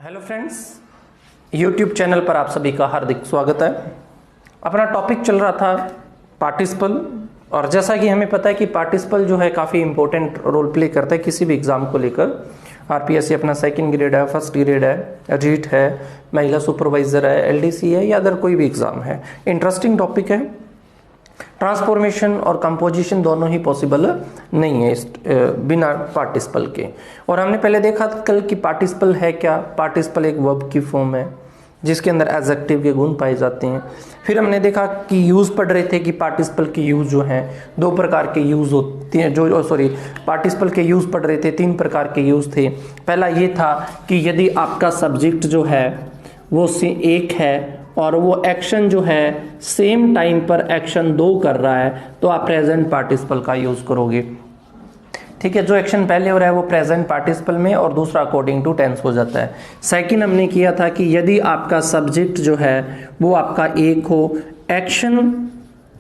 Hello friends, YouTube channel पर आप सभी का हार्दिक स्वागत है। अपना टॉपिक चल रहा था पार्टिसिपल, और जैसा कि हमें पता है कि पार्टिसिपल जो है काफ़ी इंपॉर्टेंट रोल प्ले करता है किसी भी एग्ज़ाम को लेकर। आरपीएससी अपना सेकंड ग्रेड है, फर्स्ट ग्रेड है, रीट है, महिला सुपरवाइजर है, एलडीसी है या अदर कोई भी एग्ज़ाम है। इंटरेस्टिंग टॉपिक है। ट्रांसफॉर्मेशन और कंपोजिशन दोनों ही पॉसिबल नहीं है इस बिना पार्टिसिपल के। और हमने पहले देखा कल कि पार्टिसिपल है क्या। पार्टिसिपल एक वर्ब की फॉर्म है जिसके अंदर एडजेक्टिव के गुण पाए जाते हैं। फिर हमने देखा कि यूज़ पढ़ रहे थे कि पार्टिसिपल के यूज़ जो हैं दो प्रकार के यूज़ होते हैं। पार्टिसिपल के यूज़ पढ़ रहे थे, तीन प्रकार के यूज़ थे। पहला ये था कि यदि आपका सब्जेक्ट जो है वो एक है और वो एक्शन जो है सेम टाइम पर एक्शन दो कर रहा है तो आप प्रेजेंट पार्टिसिपल का यूज करोगे। ठीक है, जो एक्शन पहले हो रहा है वो प्रेजेंट पार्टिसिपल में और दूसरा अकॉर्डिंग टू टेंस हो जाता है। सेकंड हमने किया था कि यदि आपका सब्जेक्ट जो है वो आपका एक हो, एक्शन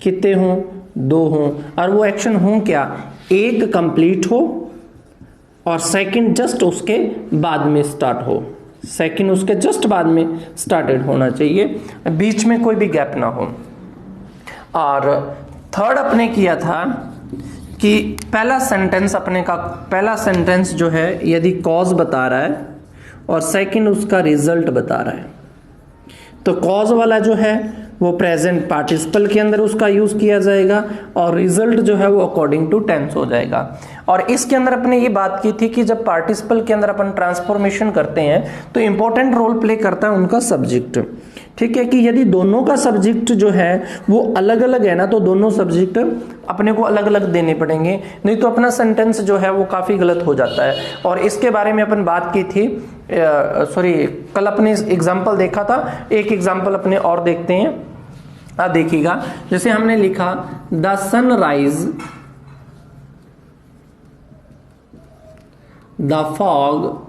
कितने हो, दो हो, और वो एक्शन हो क्या, एक कंप्लीट हो और सेकंड जस्ट उसके बाद में स्टार्ट हो। सेकंड उसके जस्ट बाद में स्टार्टेड होना चाहिए, बीच में कोई भी गैप ना हो। और थर्ड अपने किया था कि पहला सेंटेंस जो है यदि कॉज बता रहा है और सेकंड उसका रिजल्ट बता रहा है तो कॉज वाला जो है वो प्रेजेंट पार्टिसिपल के अंदर उसका यूज किया जाएगा और रिजल्ट जो है वो अकॉर्डिंग टू टेंस हो जाएगा। और इसके अंदर अपने ये बात की थी कि जब पार्टिसिपल के अंदर अपन ट्रांसफॉर्मेशन करते हैं तो इंपॉर्टेंट रोल प्ले करता है उनका सब्जेक्ट। ठीक है, कि यदि दोनों का सब्जेक्ट जो है वो अलग अलग है ना तो दोनों सब्जेक्ट अपने को अलग अलग देने पड़ेंगे, नहीं तो अपना सेंटेंस जो है वो काफी गलत हो जाता है। और इसके बारे में अपन बात की थी, कल अपने एग्जाम्पल देखा था। एक एग्जाम्पल अपने और देखते हैं। आप देखिएगा, जैसे हमने लिखा the sunrise, the fog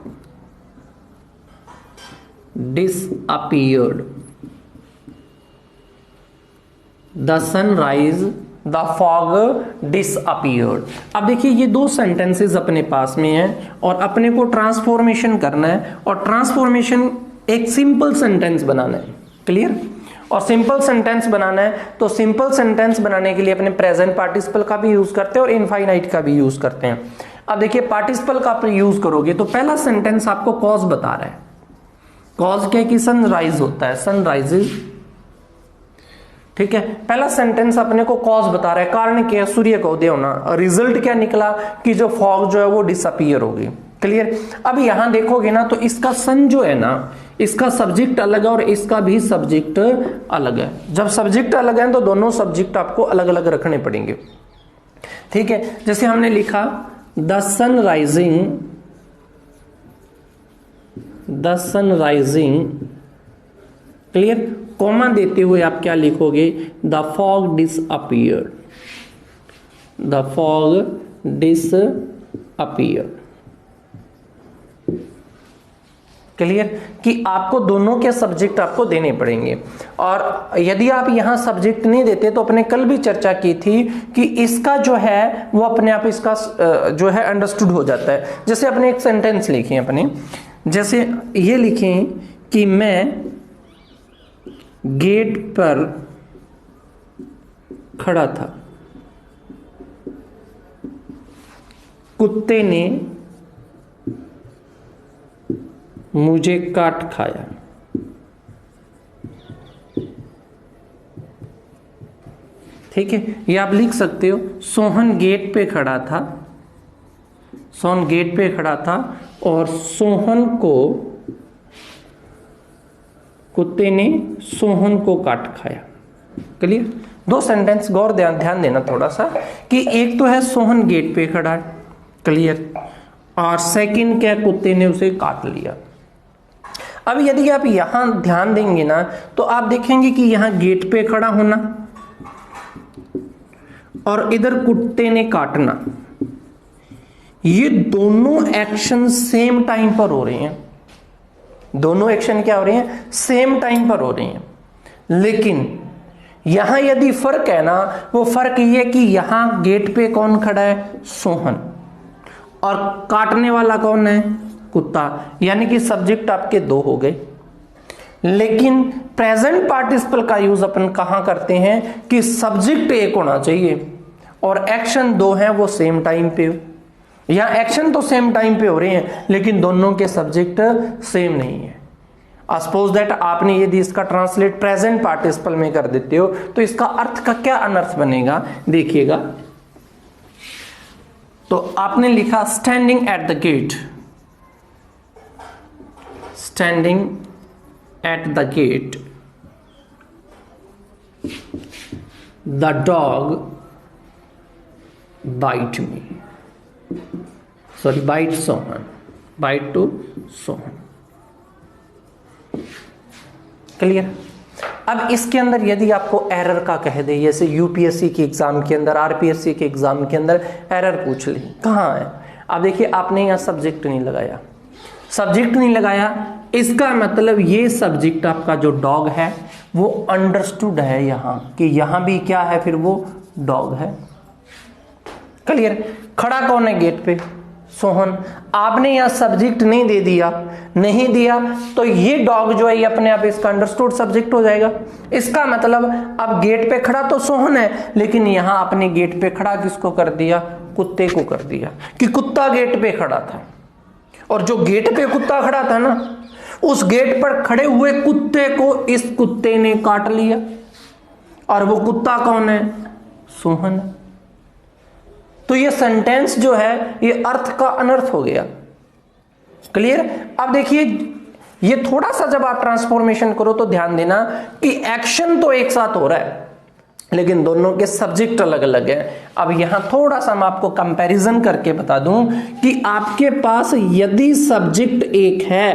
disappeared, the sunrise, the fog disappeared। अब देखिए ये दो सेंटेंसेस अपने पास में हैं और अपने को ट्रांसफॉर्मेशन करना है और ट्रांसफॉर्मेशन एक सिंपल सेंटेंस बनाना है। क्लियर? और सिंपल सेंटेंस बनाना है तो सिंपल सेंटेंस बनाने के लिए अपने प्रेजेंट पार्टिसिपल का भी यूज करते हैं और इनफाइनाइट का भी यूज करते हैं। अब देखिए पार्टिसिपल का आप यूज करोगे तो पहला सेंटेंस आपको कॉज बता रहा है। कॉज क्या है कि सनराइज होता है, सनराइजेज। ठीक है, पहला सेंटेंस अपने को कॉज बता रहा है, कारण क्या है, सूर्य का उदय होना। रिजल्ट क्या निकला कि जो फॉग जो है वो डिसअपीयर होगी। क्लियर? अब यहां देखोगे ना तो इसका सन जो है ना, इसका सब्जेक्ट अलग है और इसका भी सब्जेक्ट अलग है। जब सब्जेक्ट अलग है तो दोनों सब्जेक्ट आपको अलग अलग रखने पड़ेंगे। ठीक है, जैसे हमने लिखा द सनराइजिंग, क्लियर, कॉमा देते हुए आप क्या लिखोगे, the fog disappeared, the fog disappeared. Clear? कि आपको दोनों के सब्जेक्ट आपको देने पड़ेंगे। और यदि आप यहां सब्जेक्ट नहीं देते तो अपने कल भी चर्चा की थी कि इसका जो है वो अपने आप इसका जो है अंडरस्टूड हो जाता है। जैसे अपने एक सेंटेंस लिखे अपने, जैसे ये लिखें कि मैं गेट पर खड़ा था, कुत्ते ने मुझे काट खाया। ठीक है, ये आप लिख सकते हो सोहन गेट पे खड़ा था, सोहन गेट पे खड़ा था और सोहन को कुत्ते ने सोहन को काट खाया। क्लियर? दो सेंटेंस गौर ध्यान देना थोड़ा सा कि एक तो है सोहन गेट पे खड़ा है, क्लियर, और सेकंड क्या, कुत्ते ने उसे काट लिया। अब यदि आप यहां ध्यान देंगे ना तो आप देखेंगे कि यहां गेट पे खड़ा होना और इधर कुत्ते ने काटना, ये दोनों एक्शन सेम टाइम पर हो रहे हैं। दोनों एक्शन क्या हो रहे हैं, सेम टाइम पर हो रहे हैं। लेकिन यहां यदि फर्क है ना, वो फर्क ये कि यहां गेट पे कौन खड़ा है, सोहन, और काटने वाला कौन है, कुत्ता, यानी कि सब्जेक्ट आपके दो हो गए। लेकिन प्रेजेंट पार्टिसिपल का यूज अपन कहां करते हैं कि सब्जेक्ट एक होना चाहिए और एक्शन दो हैं, वो सेम टाइम पे हो, या एक्शन तो सेम टाइम पे हो रहे हैं लेकिन दोनों के सब्जेक्ट सेम नहीं है। सपोज दैट आपने यदि इसका ट्रांसलेट प्रेजेंट पार्टिसिपल में कर देते हो तो इसका अर्थ का क्या अनर्थ बनेगा, देखिएगा। तो आपने लिखा standing at the gate, standing at the gate the dog bite me, sorry bite Sohan, bite to Sohan. Clear. अब इसके अंदर यदि आपको एरर का कह दे, जैसे यूपीएससी के एग्जाम के अंदर, आरपीएससी के एग्जाम के अंदर एरर पूछ ले, कहां है? अब देखिए आपने यहां सब्जेक्ट नहीं लगाया, सब्जेक्ट नहीं लगाया, इसका मतलब ये सब्जेक्ट आपका जो डॉग है वो अंडरस्टूड है यहां, कि यहां भी क्या है, फिर वो डॉग है। क्लियर। खड़ा कौन है गेट पे? सोहन। आपने यहां सब्जेक्ट नहीं दे दिया, नहीं दिया तो ये डॉग जो है ये अपने आप इसका अंडरस्टूड सब्जेक्ट हो जाएगा। इसका मतलब अब गेट पे खड़ा तो सोहन है, लेकिन यहां आपने गेट पे खड़ा किसको कर दिया? कुत्ते को कर दिया, कि कुत्ता गेट पे खड़ा था। और जो गेट पे कुत्ता खड़ा था ना, उस गेट पर खड़े हुए कुत्ते को इस कुत्ते ने काट लिया, और वो कुत्ता कौन है? सोहन। तो ये सेंटेंस जो है ये अर्थ का अनर्थ हो गया। क्लियर। अब देखिए ये थोड़ा सा जब आप ट्रांसफॉर्मेशन करो तो ध्यान देना कि एक्शन तो एक साथ हो रहा है लेकिन दोनों के सब्जेक्ट अलग अलग है। अब यहां थोड़ा सा मैं आपको कंपैरिजन करके बता दूं कि आपके पास यदि सब्जेक्ट एक है,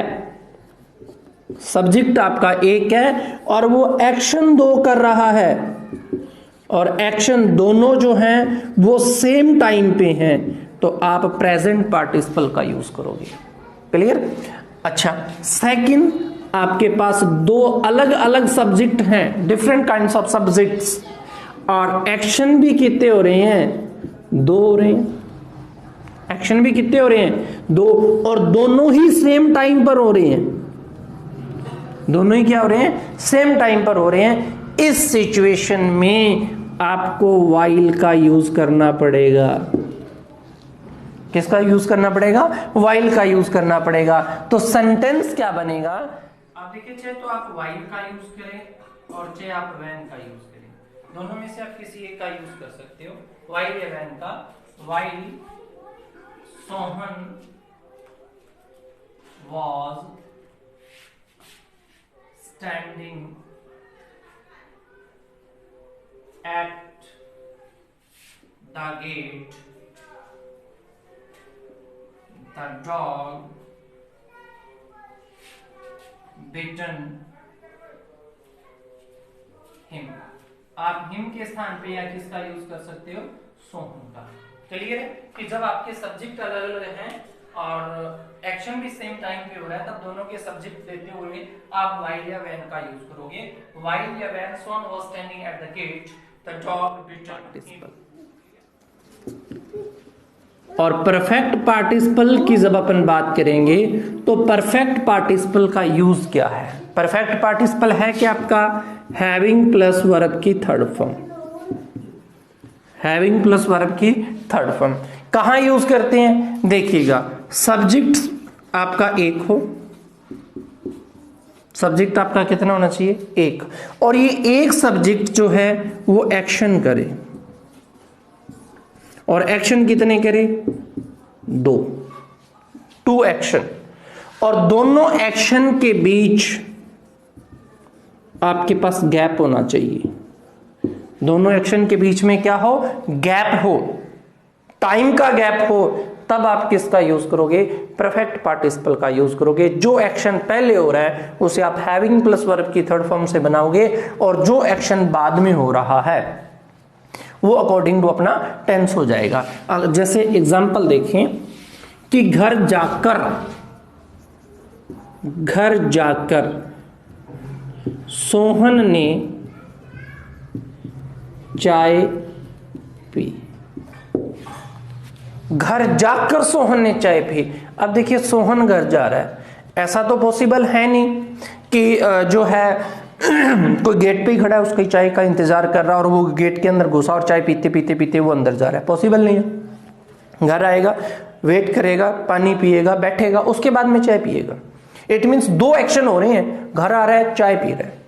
सब्जेक्ट आपका एक है और वो एक्शन दो कर रहा है, और एक्शन दोनों जो हैं वो सेम टाइम पे हैं, तो आप प्रेजेंट पार्टिसिपल का यूज करोगे। क्लियर। अच्छा, सेकंड, आपके पास दो अलग अलग सब्जेक्ट हैं, डिफरेंट काइंड्स ऑफ सब्जेक्ट्स, और एक्शन भी कितने हो रहे हैं? दो हो रहे हैं। एक्शन भी कितने हो रहे हैं? दो, और दोनों ही सेम टाइम पर हो रहे हैं। दोनों ही क्या हो रहे हैं? सेम टाइम पर हो रहे हैं। इस सिचुएशन में आपको वाइल का यूज करना पड़ेगा। किसका यूज करना पड़ेगा? वाइल का यूज करना पड़ेगा। तो सेंटेंस क्या बनेगा? आप देखिए, चाहे तो आप वाइल का यूज करें और चाहे आप व्हेन का यूज करें, दोनों में से आप किसी एक का यूज कर सकते हो, वाइल या व्हेन का। While Sohan was standing at the gate, the dog bitten him। आप हिम के स्थान पे या किसका यूज कर सकते हो? सोहन का। क्लियर है कि जब आपके सब्जेक्ट अलग अलग हैं और एक्शन भी सेम टाइम पे हो रहा है, तब दोनों के सब्जेक्ट देते हुए आप वाइल या व्हेन का यूज करोगे। वाइल या when Sohan was standing at the gate, the dog bitten him. और परफेक्ट पार्टिसिपल की जब अपन बात करेंगे तो परफेक्ट पार्टिसिपल का यूज क्या है? परफेक्ट पार्टिसिपल है कि आपका हैविंग प्लस वर्ब की third form, having plus verb की थर्ड फॉर्म। कहां यूज करते हैं? देखिएगा, सब्जेक्ट आपका एक हो, सब्जेक्ट आपका कितना होना चाहिए? एक, और ये एक सब्जेक्ट जो है वो एक्शन करे, और एक्शन कितने करे? दो, टू एक्शन, और दोनों एक्शन के बीच आपके पास गैप होना चाहिए। दोनों एक्शन के बीच में क्या हो? गैप हो, टाइम का गैप हो, तब आप किसका यूज करोगे? परफेक्ट पार्टिसिपल का यूज करोगे। जो एक्शन पहले हो रहा है उसे आप हैविंग प्लस वर्ब की थर्ड फॉर्म से बनाओगे, और जो एक्शन बाद में हो रहा है वो अकॉर्डिंग टू अपना टेंस हो जाएगा। जैसे एग्जांपल देखें कि घर जाकर सोहन ने चाय पी। घर जाकर सोहन ने चाय पी। अब देखिए सोहन घर जा रहा है, ऐसा तो पॉसिबल है नहीं कि जो है कोई गेट पे ही खड़ा है, उसकी चाय का इंतजार कर रहा है और वो गेट के अंदर घुसा और चाय पीते पीते पीते वो अंदर जा रहा है, पॉसिबल नहीं है। घर आएगा, वेट करेगा, पानी पिएगा, बैठेगा, उसके बाद में चाय पिएगा। इट मीन्स दो एक्शन हो रहे हैं, घर आ रहा है, चाय पी रहा है,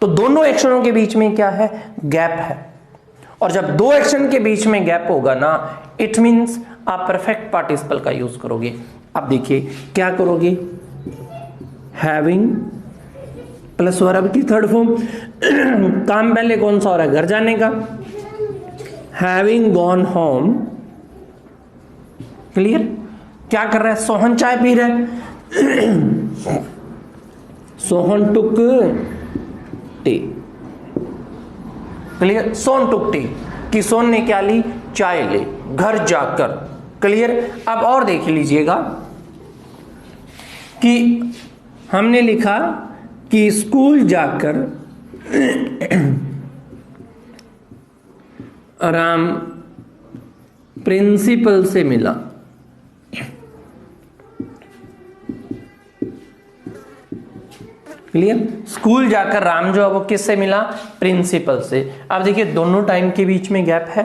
तो दोनों एक्शनों के बीच में क्या है, गैप है। और जब दो एक्शन के बीच में गैप होगा ना, इट मीन्स आप परफेक्ट पार्टिसिपल का यूज करोगे। अब देखिए क्या करोगे, हैविंग प्लस वर्ब की थर्ड फॉर्म। काम पहले कौन सा हो रहा है, घर जाने का, हैविंग गॉन होम। क्लियर, क्या कर रहा है, सोहन चाय पी रहा है। सोहन टुक टी। क्लियर, सोहन टुक टी, कि सोहन ने क्या ली, चाय ली घर जाकर। क्लियर, अब और देख लीजिएगा कि हमने लिखा कि स्कूल जाकर राम प्रिंसिपल से मिला। क्लियर, स्कूल जाकर राम जो है वो किससे मिला, प्रिंसिपल से। अब देखिए दोनों टाइम के बीच में गैप है।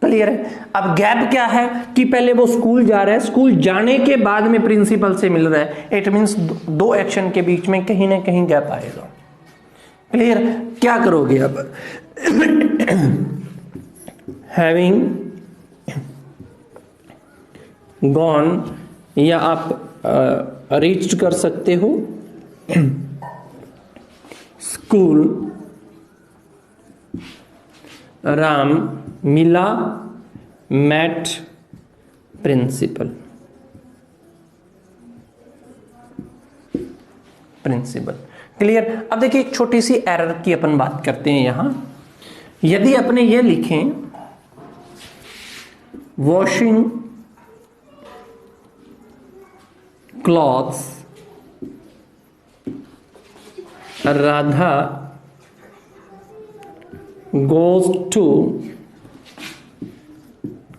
क्लियर है, अब गैप क्या है कि पहले वो स्कूल जा रहा है, स्कूल जाने के बाद में प्रिंसिपल से मिल रहा है। इट मींस दो एक्शन के बीच में कहीं ना कहीं गैप आएगा। क्लियर, क्या करोगे अब, हैविंग गॉन, या आप रीच कर सकते हो स्कूल, राम मिला मैट प्रिंसिपल। क्लियर, अब देखिए एक छोटी सी एरर की अपन बात करते हैं यहां। यदि अपने ये लिखें washing clothes Radha goes to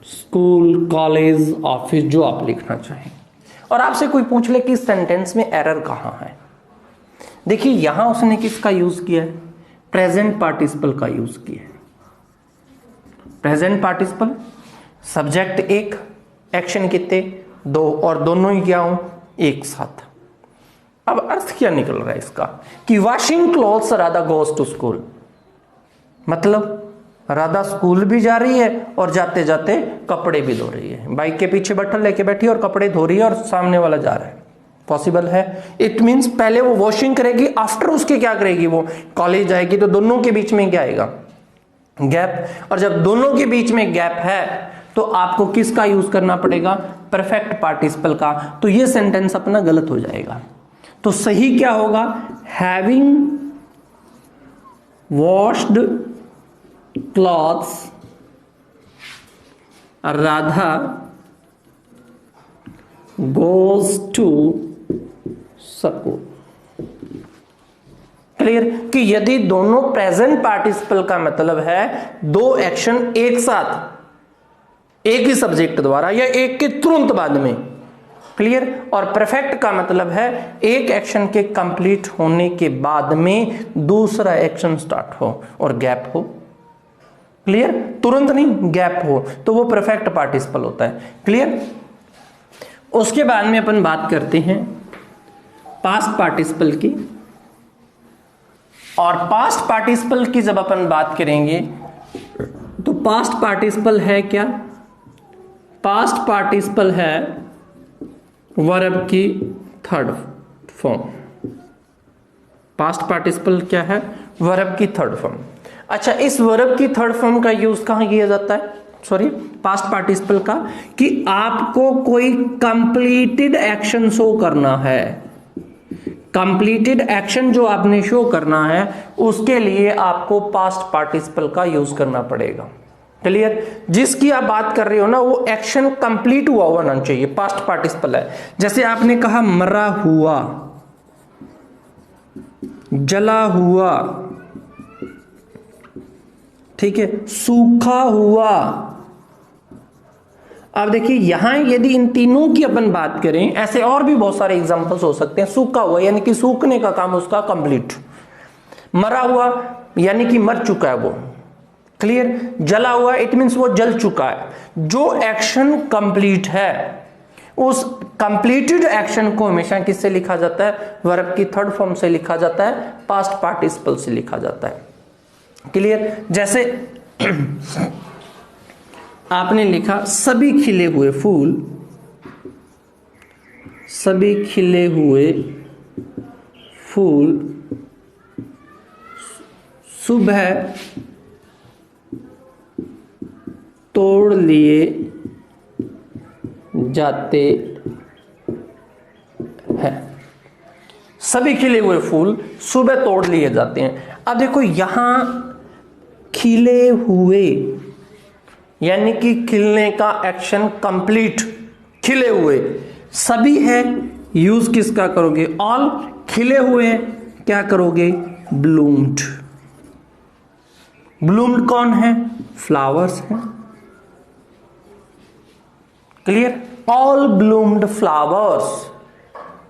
school, college, office, जो आप लिखना चाहें, और आपसे कोई पूछ ले कि सेंटेंस में एरर कहां है, देखिए यहां उसने किसका यूज किया है, प्रेजेंट पार्टिसिपल का यूज किया है। प्रेजेंट पार्टिसिपल, सब्जेक्ट एक, एक्शन कितने, दो, और दोनों ही क्या हो, एक साथ। अब अर्थ क्या निकल रहा है इसका कि washing clothes Radha goes to school, मतलब राधा स्कूल भी जा रही है और जाते जाते कपड़े भी धो रही है। बाइक के पीछे बटन लेके बैठी और कपड़े धो रही है और सामने वाला जा रहा है, पॉसिबल है। इट मींस पहले वो वॉशिंग करेगी, आफ्टर उसके क्या करेगी, वो कॉलेज जाएगी, तो दोनों के बीच में क्या आएगा, गैप। और जब दोनों के बीच में गैप है तो आपको किसका यूज करना पड़ेगा, परफेक्ट पार्टिसिपल का। तो ये सेंटेंस अपना गलत हो जाएगा। तो सही क्या होगा, having washed clothes Radha goes to school. Clear, कि यदि दोनों प्रेजेंट पार्टिसिपल का मतलब है दो एक्शन एक साथ एक ही सब्जेक्ट द्वारा या एक के तुरंत बाद में। क्लियर, और परफेक्ट का मतलब है एक एक्शन के कंप्लीट होने के बाद में दूसरा एक्शन स्टार्ट हो और गैप हो। क्लियर, तुरंत नहीं, गैप हो, तो वो परफेक्ट पार्टिसिपल होता है। क्लियर, उसके बाद में अपन बात करते हैं पास्ट पार्टिसिपल की। और पास्ट पार्टिसिपल की जब अपन बात करेंगे तो पास्ट पार्टिसिपल है क्या, पास्ट पार्टिसिपल है वर्ब की थर्ड फॉर्म। पास्ट पार्टिसिपल क्या है, वर्ब की थर्ड फॉर्म। अच्छा, इस वर्ब की थर्ड फॉर्म का यूज कहां किया जाता है, सॉरी पास्ट पार्टिसिपल का, कि आपको कोई कंप्लीटेड एक्शन शो करना है। कंप्लीटेड एक्शन जो आपने शो करना है उसके लिए आपको पास्ट पार्टिसिपल का यूज करना पड़ेगा। क्लियर, जिसकी आप बात कर रहे हो ना वो एक्शन कंप्लीट हुआ होना चाहिए, पास्ट पार्टिसिपल है। जैसे आपने कहा मरा हुआ, जला हुआ, ठीक है, सूखा हुआ, अब देखिए यहां यदि इन तीनों की अपन बात करें, ऐसे और भी बहुत सारे एग्जांपल्स हो सकते हैं। सूखा हुआ यानी कि सूखने का काम उसका कंप्लीट, मरा हुआ यानी कि मर चुका है वो, क्लियर। जला हुआ इट मींस वो जल चुका है। जो एक्शन कंप्लीट है उस कंप्लीटेड एक्शन को हमेशा किससे लिखा जाता है? वर्ब की थर्ड फॉर्म से लिखा जाता है, पास्ट पार्टिसिपल से लिखा जाता है, क्लियर। जैसे आपने लिखा सभी खिले हुए फूल, सभी खिले हुए फूल सुबह तोड़ लिए जाते हैं। सभी खिले हुए फूल सुबह तोड़ लिए जाते हैं। अब देखो यहां खिले हुए यानी कि खिलने का एक्शन कंप्लीट, खिले हुए सभी है, यूज किसका करोगे? ऑल। खिले हुए हैं क्या करोगे? ब्लूम्ड। ब्लूम्ड कौन है? फ्लावर्स है, क्लियर। ऑल ब्लूम्ड फ्लावर्स,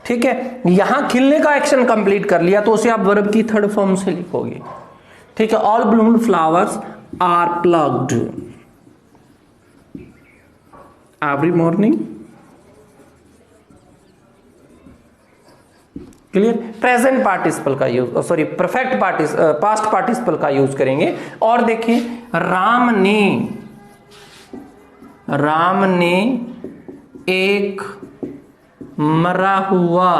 ठीक है। यहां खिलने का एक्शन कंप्लीट कर लिया तो उसे आप वर्ब की थर्ड फॉर्म से लिखोगे, ठीक है। All bloomed flowers are plugged every morning, clear. Present participle का use, sorry perfect past participle का यूज करेंगे। और देखिए राम ने एक मरा हुआ,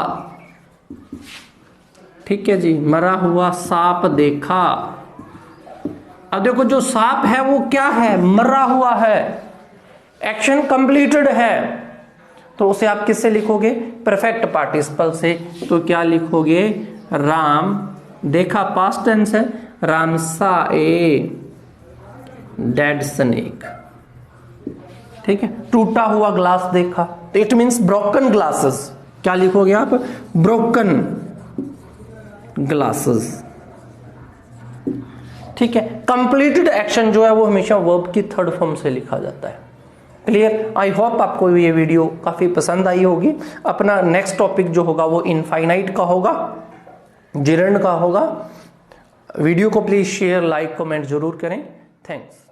ठीक है जी, मरा हुआ सांप देखा। अब देखो जो सांप है वो क्या है? मरा हुआ है, एक्शन कंप्लीटेड है, तो उसे आप किससे लिखोगे? परफेक्ट पार्टिसिपल से। तो क्या लिखोगे? राम देखा, पास्ट टेंस है, राम सा ए डेड स्नेक, ठीक है। टूटा हुआ ग्लास देखा, तो इट मींस ब्रोकन ग्लासेस। क्या लिखोगे आप? ब्रोकन ग्लासेस, ठीक है। कंप्लीटेड एक्शन जो है वो हमेशा वर्ब की थर्ड फॉर्म से लिखा जाता है, क्लियर। आई होप आपको ये वीडियो काफी पसंद आई होगी। अपना नेक्स्ट टॉपिक जो होगा वो इनफाइनाइट का होगा, जिरंड का होगा। वीडियो को प्लीज शेयर, लाइक, कमेंट जरूर करें। थैंक्स।